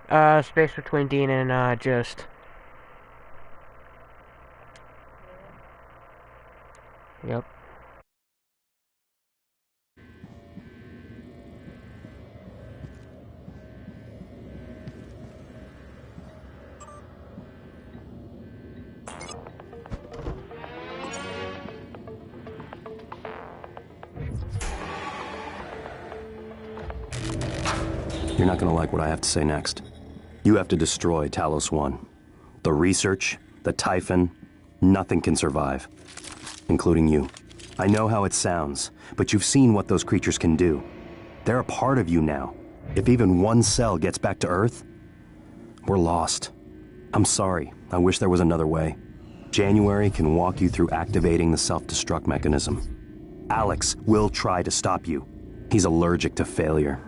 Space between Dean and, Just. Yep. You're not gonna like what I have to say next. You have to destroy Talos 1. The research, the Typhon, nothing can survive. Including you. I know how it sounds, but you've seen what those creatures can do. They're a part of you now. If even one cell gets back to Earth, we're lost. I'm sorry. I wish there was another way. January can walk you through activating the self-destruct mechanism. Alex will try to stop you. He's allergic to failure.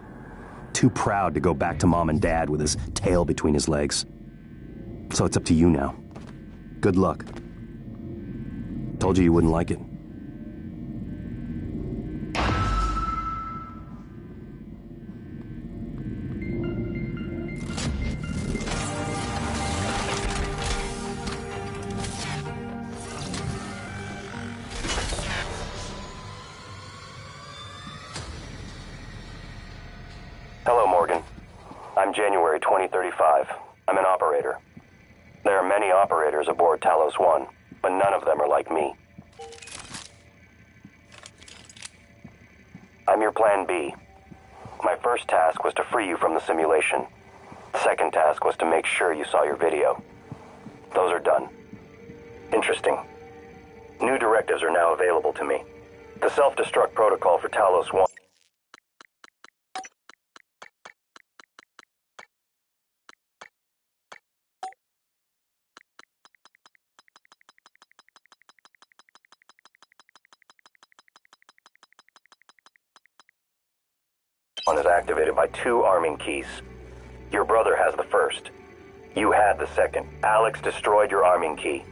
Too proud to go back to Mom and Dad with his tail between his legs. So it's up to you now. Good luck. Told you wouldn't like it. Hello, Morgan. I'm January 2035. I'm an operator. There are many operators aboard Talos 1, but none of them are like me. I'm your plan B. My first task was to free you from the simulation. Second task was to make sure you saw your video. Those are done. Interesting. New directives are now available to me. The self-destruct protocol for Talos 1 is activated by 2 arming keys. Your brother has the first. You had the second. Alex destroyed your arming key,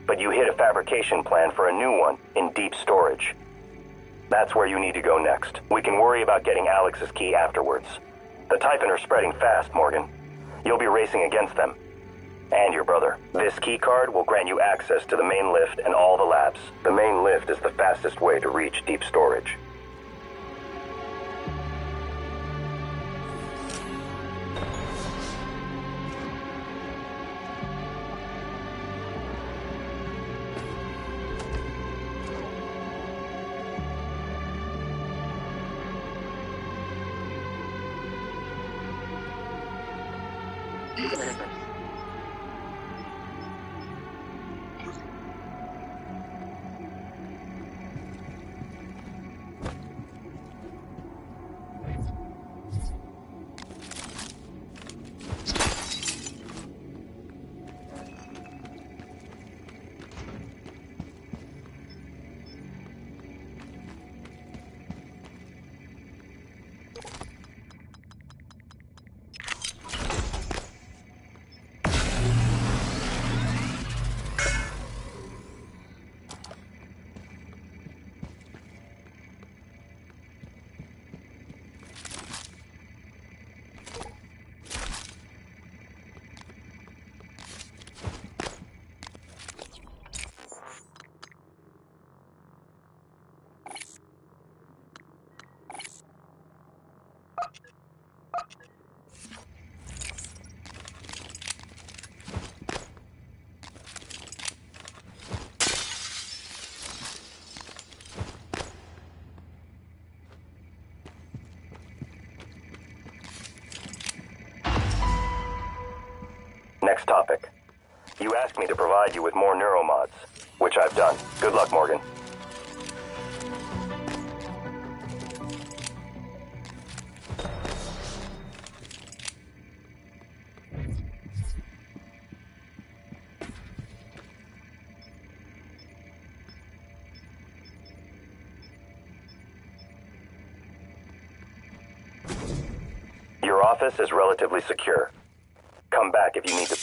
but you hit a fabrication plan for a new one in deep storage. That's where you need to go next. We can worry about getting Alex's key afterwards. The Typhon are spreading fast, Morgan. You'll be racing against them. And your brother. This key card will grant you access to the main lift and all the labs. The main lift is the fastest way to reach deep storage. Next topic. You asked me to provide you with more neuromods, which I've done. Good luck, Morgan. Your office is relatively secure. Come back if you need to.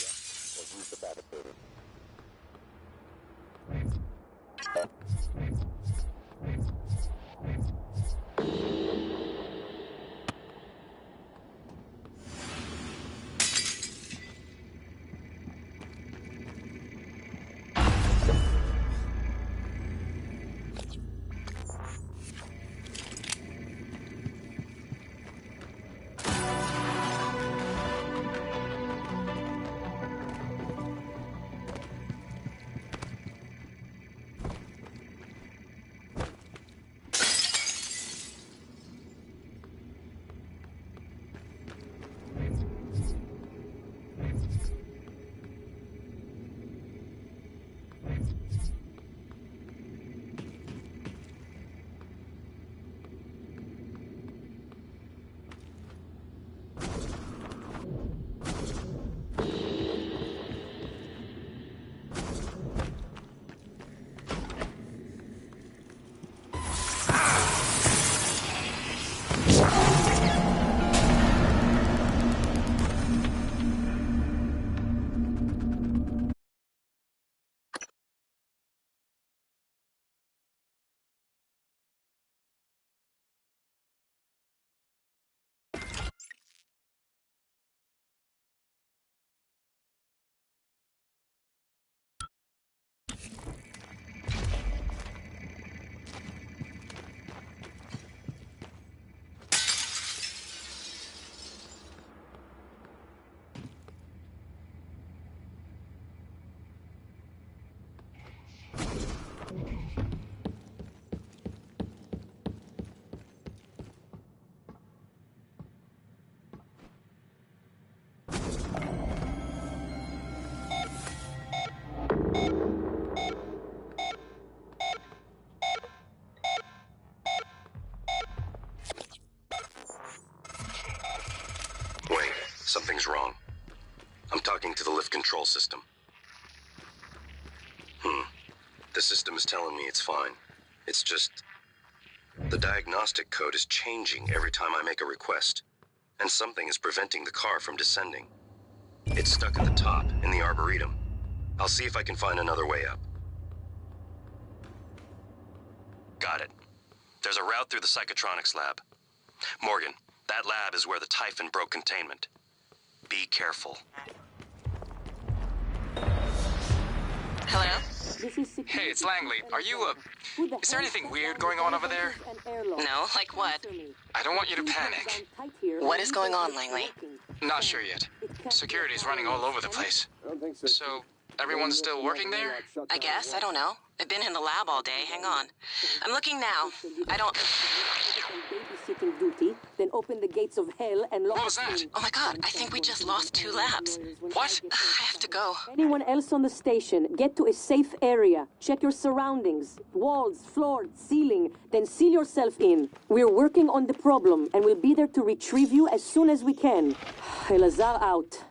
I'm talking to the lift control system. The system is telling me it's fine. It's just... the diagnostic code is changing every time I make a request, and something is preventing the car from descending. It's stuck at the top, in the Arboretum. I'll see if I can find another way up. Got it. There's a route through the Psychotronics lab. Morgan, that lab is where the Typhon broke containment. Be careful. Hello? Hey, it's Langley. Are you, is there anything weird going on over there? No, like what? I don't want you to panic. What is going on, Langley? Not sure yet. Security's running all over the place. So, everyone's still working there? I guess, I don't know. I've been in the lab all day, hang on. I'm looking now. I don't... Babysitting duty, then open the gates of hell and lock What was that? Oh my god, I think we just lost 2 labs. What? I have to go. Anyone else on the station, get to a safe area. Check your surroundings. Walls, floor, ceiling. Then seal yourself in. We're working on the problem, and we'll be there to retrieve you as soon as we can. Elazar out.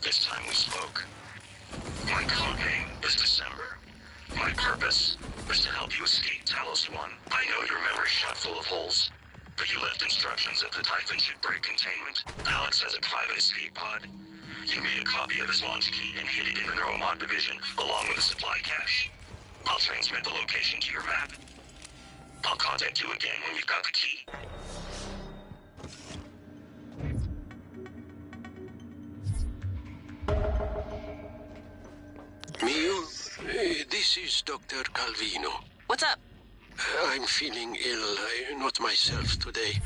This time we spoke. My code name is December. My purpose was to help you escape Talos 1. I know your memory's shot full of holes, but you left instructions that the Typhon should break containment. Alex has a private escape pod. You made a copy of his launch key and hid it in the Neuromod division, along with a supply cache. I'll transmit the location to your map. I'll contact you again when you've got the key. Mio, this is Dr. Calvino. What's up? I'm feeling ill, not myself today.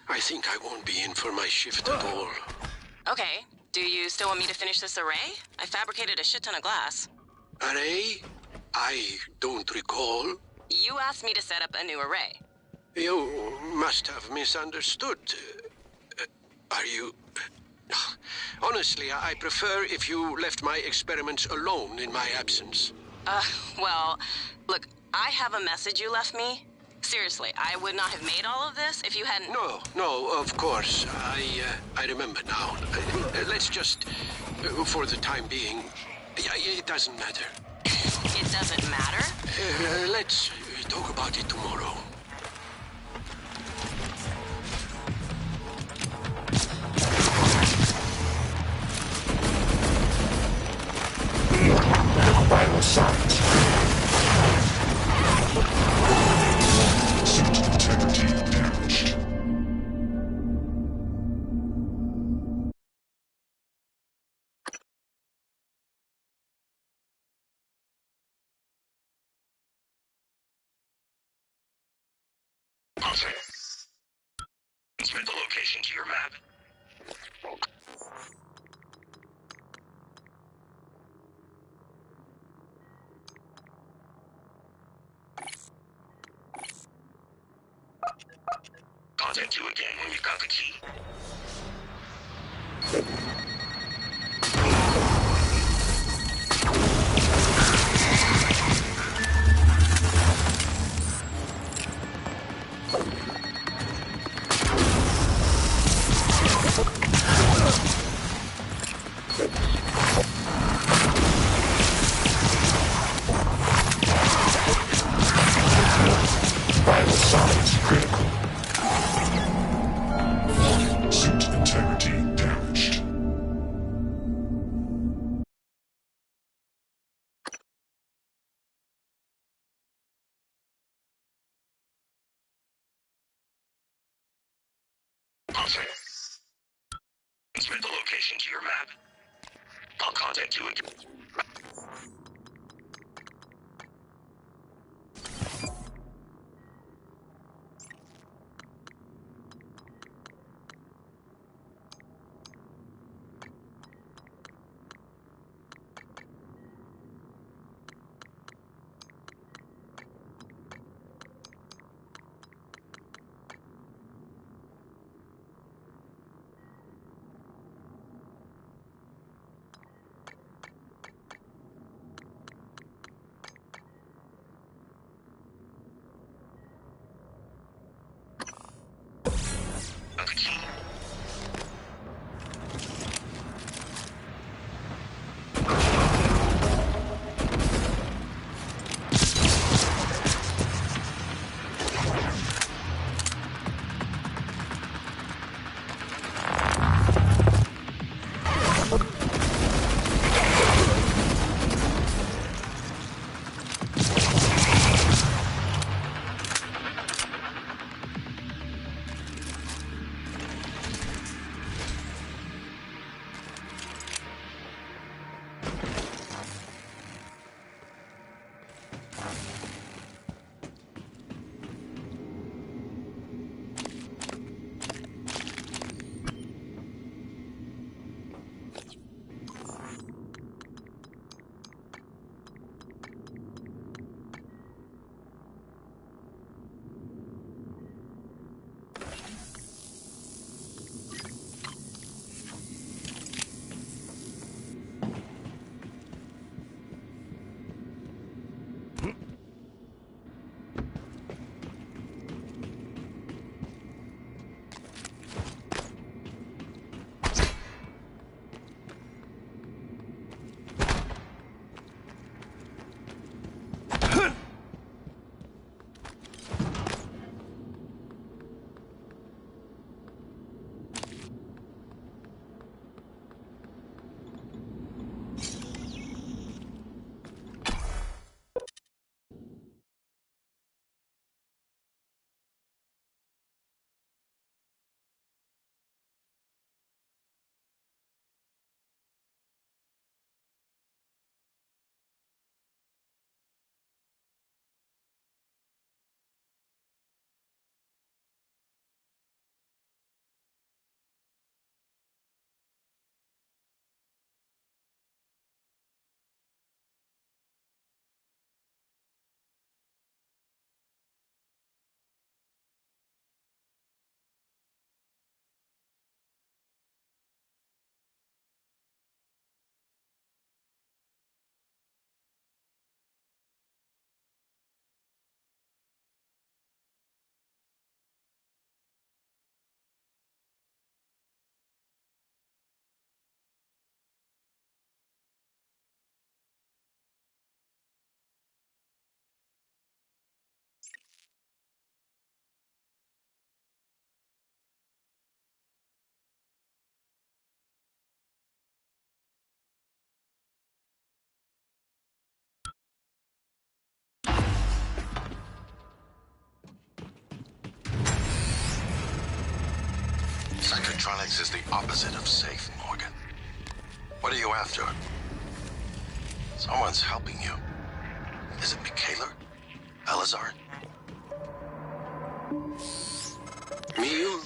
I think I won't be in for my shift at all. Okay, do you still want me to finish this array? I fabricated a shit ton of glass. Array? I don't recall. You asked me to set up a new array. You must have misunderstood. Are you... Honestly, I prefer if you left my experiments alone in my absence. Well, look, I have a message you left me. Seriously, I would not have made all of this if you hadn't... No, of course. I remember now. Let's just, for the time being, it doesn't matter. It doesn't matter? Let's talk about it tomorrow. Vital signs. Suit integrity damaged. Okay. Transmit the location to your map. Contact you again when you've got the key. Vital signs critical. Suit integrity damaged. Okay. Transmit the location to your map. I'll contact you again. Psychotronics is the opposite of safe, Morgan. What are you after? Someone's helping you. Is it Michaela? Elazar? Meal?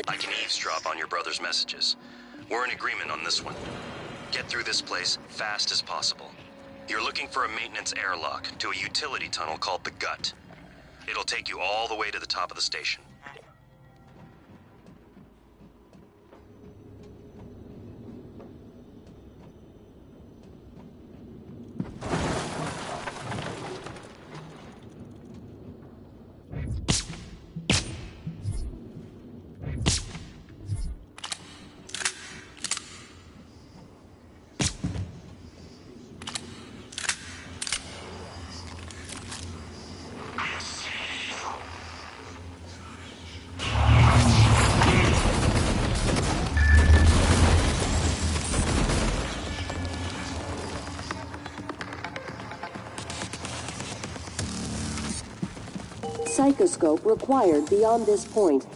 I can eavesdrop on your brother's messages. We're in agreement on this one. Get through this place fast as possible. You're looking for a maintenance airlock to a utility tunnel called the Gut. It'll take you all the way to the top of the station. Psychoscope required beyond this point.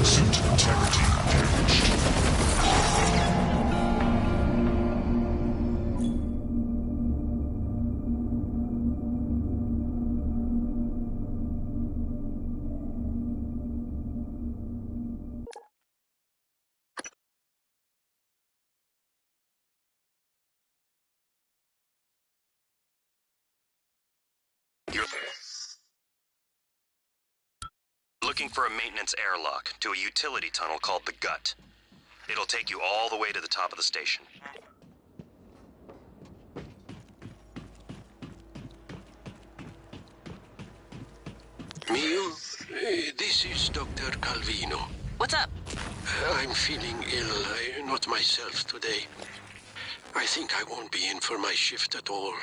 Suit integrity damaged. You're looking for a maintenance airlock to a utility tunnel called the Gut. It'll take you all the way to the top of the station. Meal? This is Dr. Calvino. What's up? I'm feeling ill, not myself today. I think I won't be in for my shift at all.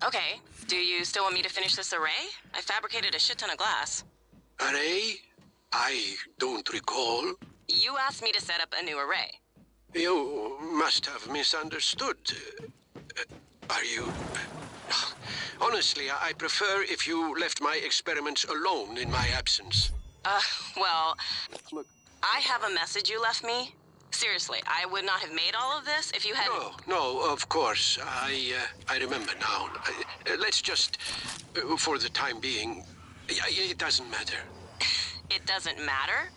Okay. Do you still want me to finish this array? I fabricated a shit ton of glass. Array? I don't recall. You asked me to set up a new array. You must have misunderstood. Are you... Honestly, I prefer if you left my experiments alone in my absence. Well... Look. I have a message you left me. Seriously, I would not have made all of this if you had... No, of course. I remember now. Let's just, for the time being, it doesn't matter. It doesn't matter?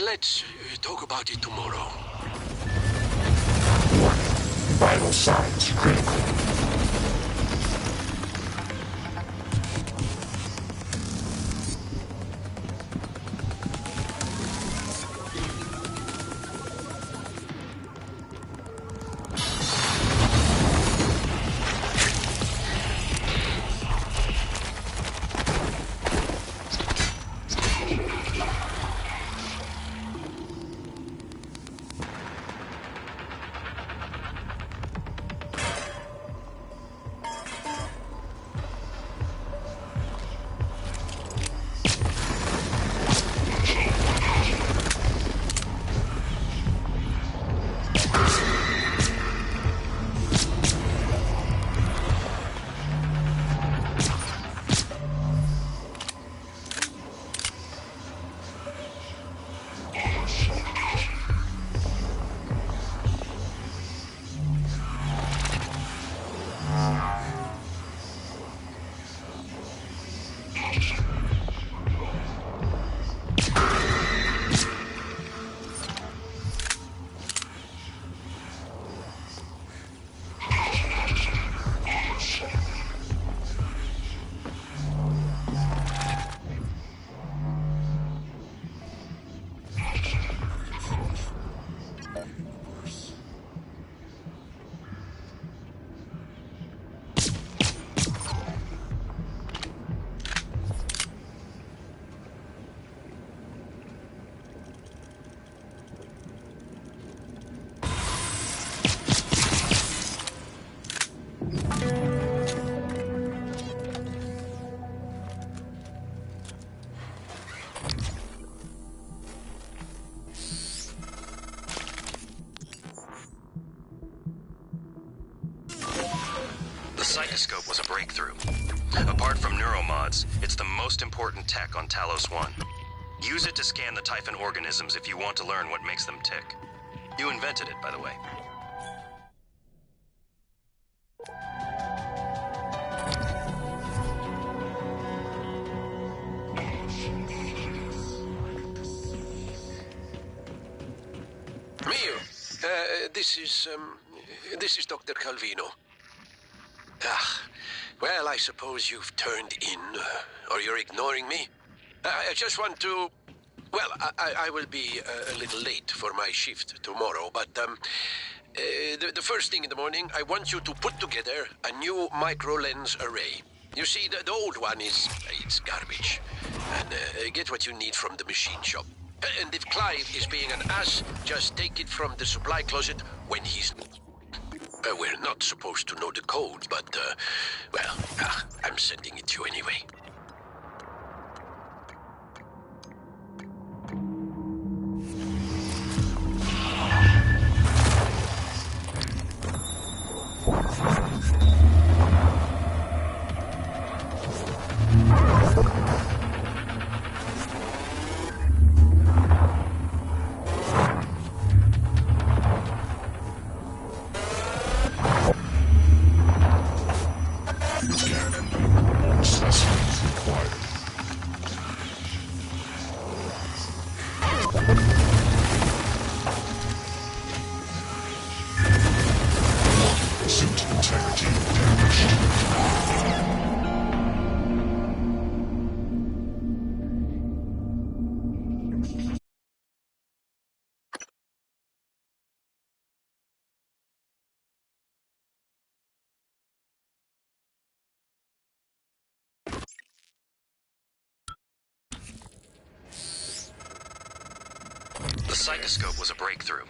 Let's talk about it tomorrow. Vital signs critical. It's the most important tech on Talos 1. Use it to scan the Typhon organisms if you want to learn what makes them tick. You invented it, by the way. Mio, this is Dr. Calvino. Ah, well, I suppose you've turned in, or you're ignoring me. I just want to... Well, I will be a little late for my shift tomorrow, but the first thing in the morning, I want you to put together a new micro-lens array. You see, the old one it's garbage. And get what you need from the machine shop. And if Clive is being an ass, just take it from the supply closet when he's... we're not supposed to know the code, but, I'm sending it to you anyway. The Psychoscope was a breakthrough.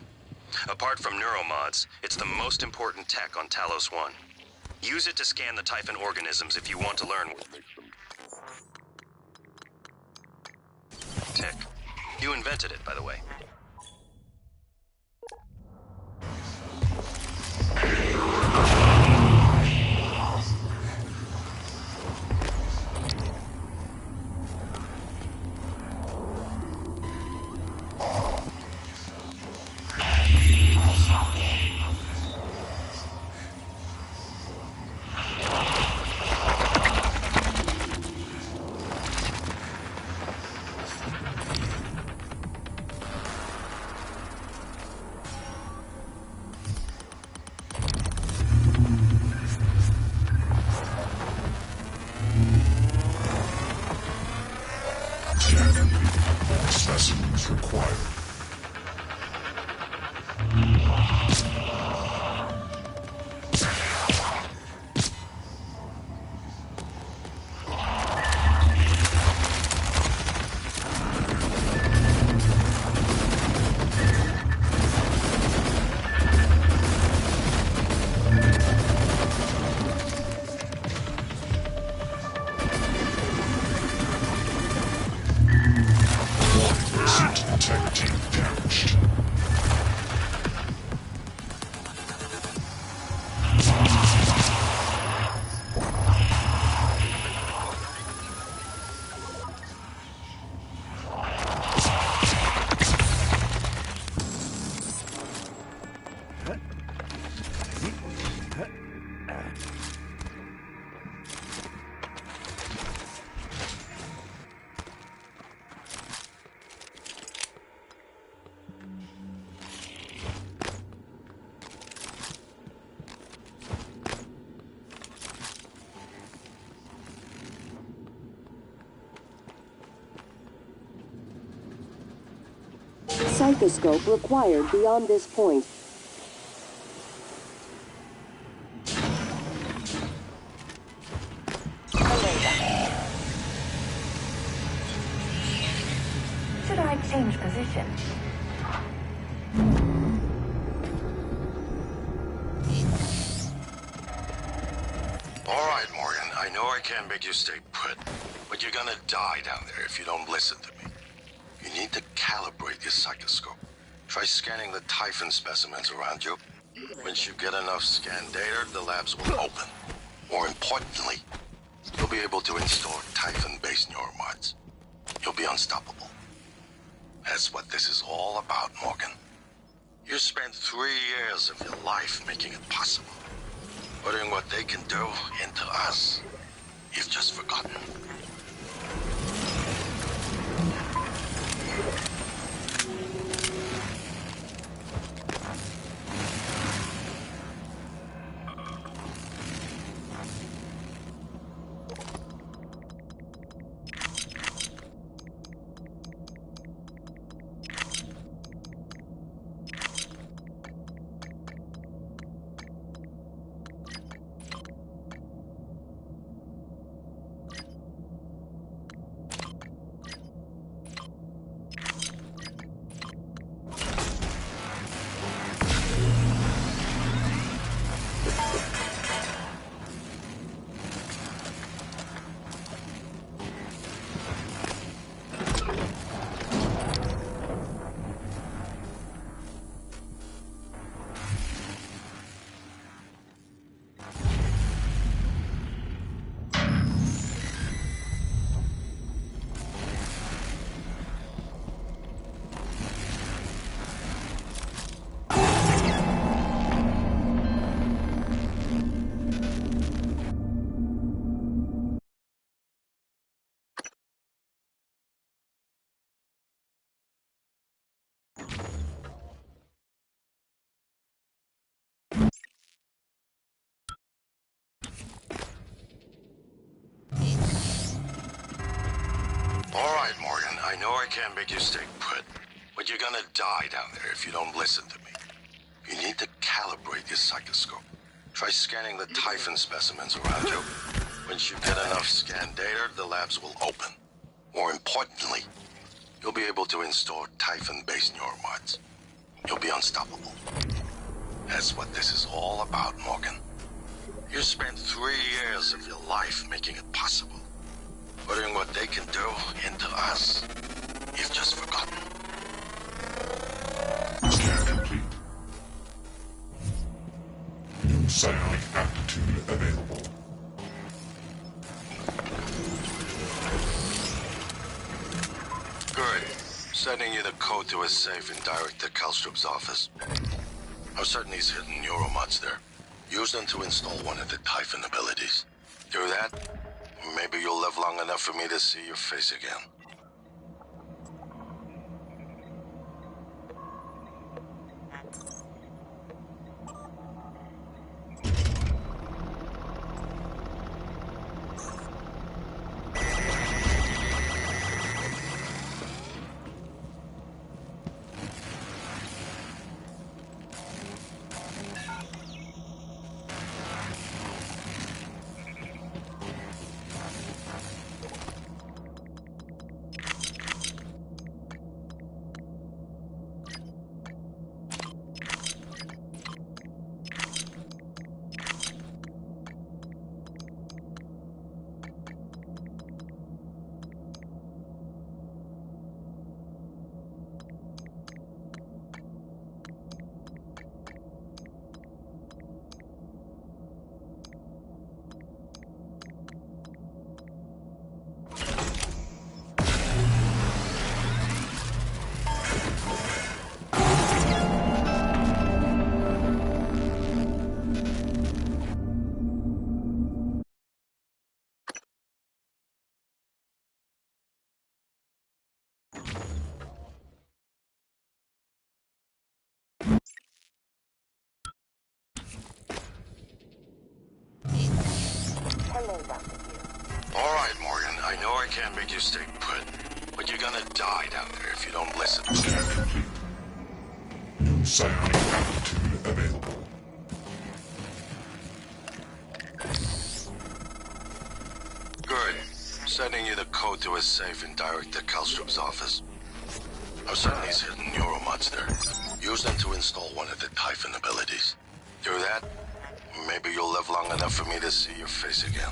Apart from neuromods, it's the most important tech on Talos 1. Use it to scan the Typhon organisms if you want to learn what makes them tick. You invented it, by the way. Specimens required. Integrity damaged. Psychoscope required beyond this point. Should I change position? All right, Morgan. I know I can't make you stay put, but you're gonna die down there if you don't listen to me. You need to calibrate your psychoscope. Try scanning the Typhon specimens around you. Once you get enough scan data, the labs will open. More importantly, you'll be able to install Typhon-based neuromods. You'll be unstoppable. That's what this is all about, Morgan. You spent 3 years of your life making it possible. Putting what they can do into us. You've just forgotten. All right, Morgan, I know I can't make you stay put, but you're gonna die down there if you don't listen to me. You need to calibrate your psychoscope. Try scanning the Typhon specimens around you. Once you get enough scan data, the labs will open. More importantly, you'll be able to install Typhon-based neuromods. You'll be unstoppable. That's what this is all about, Morgan. You spent 3 years of your life making it possible. Putting what they can do into us. You've just forgotten. Scan complete. New psionic aptitude available. Good. Sending you the code to his safe in Director Kallstrup's office. I'm certain he's hidden neuromods there. Use them to install one of the Typhon abilities. Do that, maybe you'll live long enough for me to see your face again. All right, Morgan, I know I can't make you stay put, but you're gonna die down there if you don't listen. Scan complete. New psionic aptitude available. Good. Sending you the code to his safe in Director Kallstrup's office. I'm certain he's hidden neuromods there. Use them to install one of the Typhon abilities. Do that, maybe you'll live long enough for me to see your face again.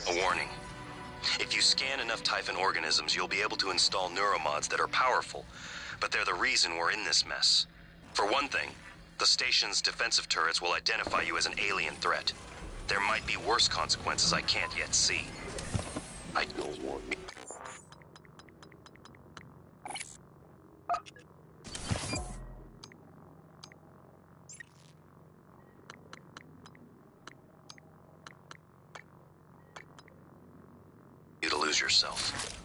A warning. If you scan enough Typhon organisms, you'll be able to install neuromods that are powerful, but they're the reason we're in this mess. For one thing, the station's defensive turrets will identify you as an alien threat. There might be worse consequences I can't yet see. I don't want me. You to lose yourself.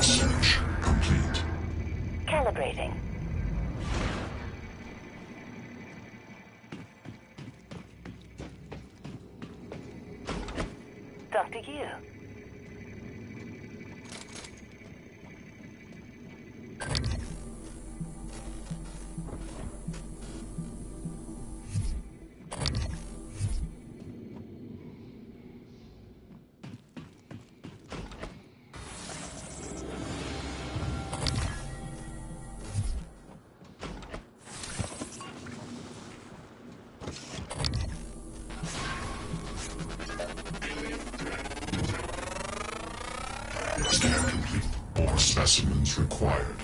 Search complete. Calibrating. Dr. Yu. Scan complete. More specimens required.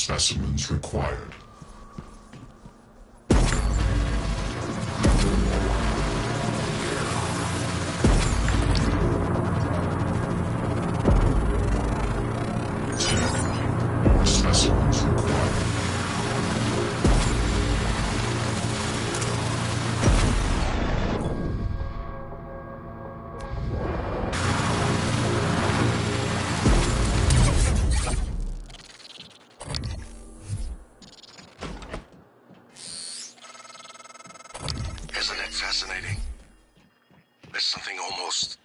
specimens required. More specimens required. Isn't it fascinating? There's something almost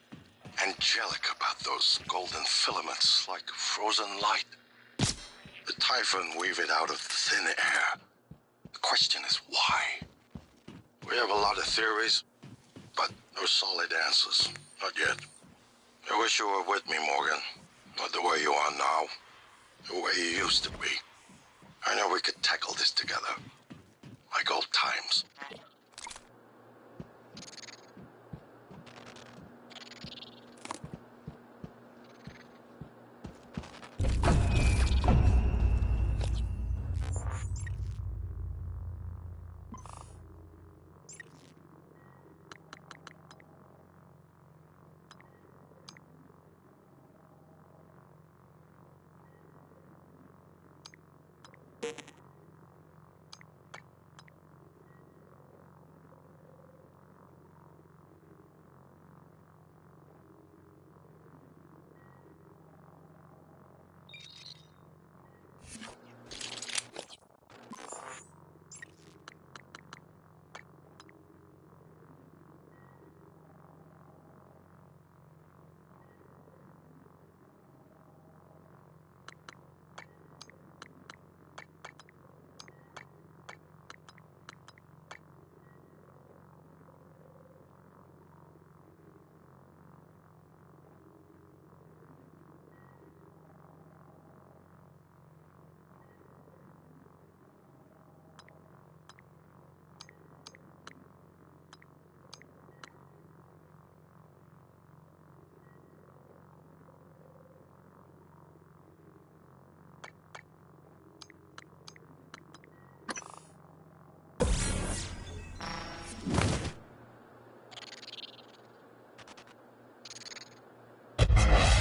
angelic about those golden filaments, like frozen light. The Typhon weave it out of thin air. The question is why? We have a lot of theories, but no solid answers. Not yet. I wish you were with me, Morgan. Not the way you are now. The way you used to be. I know we could tackle this together. Like old times.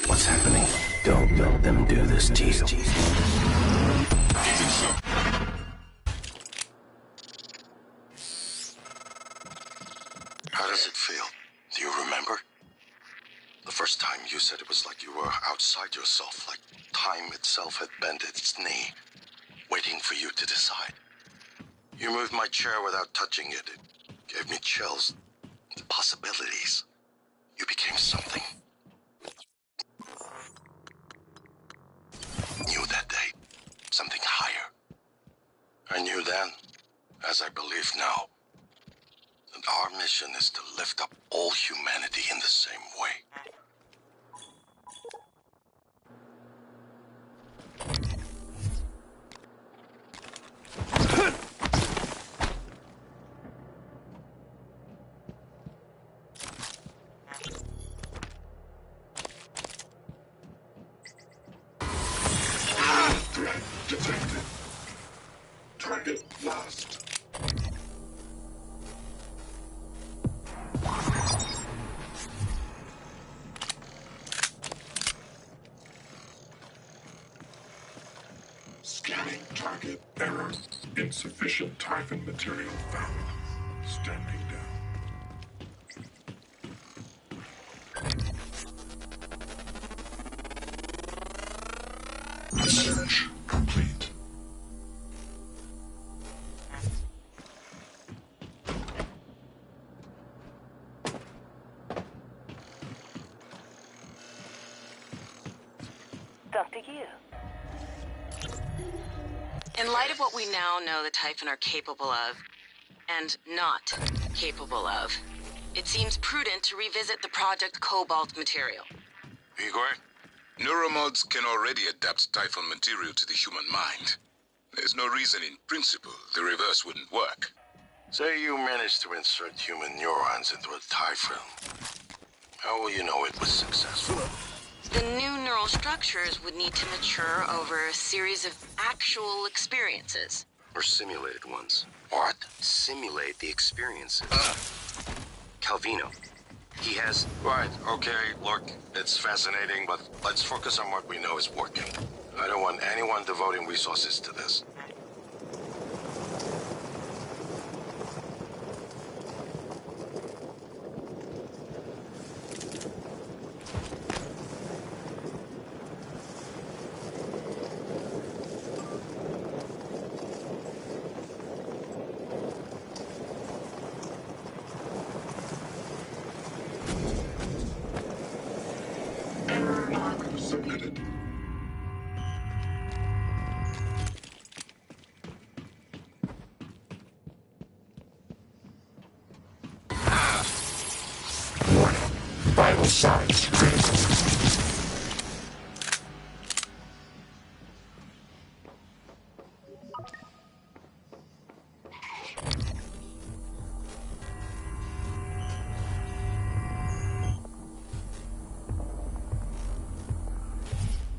What's happening? Don't let them do this to you. How does it feel? Do you remember? The first time you said it was like you were outside yourself, like time itself had bent its knee, waiting for you to decide. You moved my chair without touching it. It gave me chills. The possibilities. You became something. Knew that day. Something higher. I knew then, as I believe now, that our mission is to lift up all humanity in the same way. Threat detected. Target lost. Scanning target error. Insufficient Typhon material found. Standing down. Research complete. Dr. Yu. In light of what we now know the Typhon are capable of, and not capable of, it seems prudent to revisit the Project Cobalt material. Igor, neuromods can already adapt Typhon material to the human mind. There's no reason in principle the reverse wouldn't work. Say you managed to insert human neurons into a Typhon. How will you know it was successful? The new neural structures would need to mature over a series of actual experiences. Or simulated ones. What? Simulate the experiences. Calvino. He has... Right, okay, look, it's fascinating, but let's focus on what we know is working. I don't want anyone devoting resources to this. Error log submitted. Vital signs critical.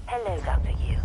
Hello, Dr. Yu.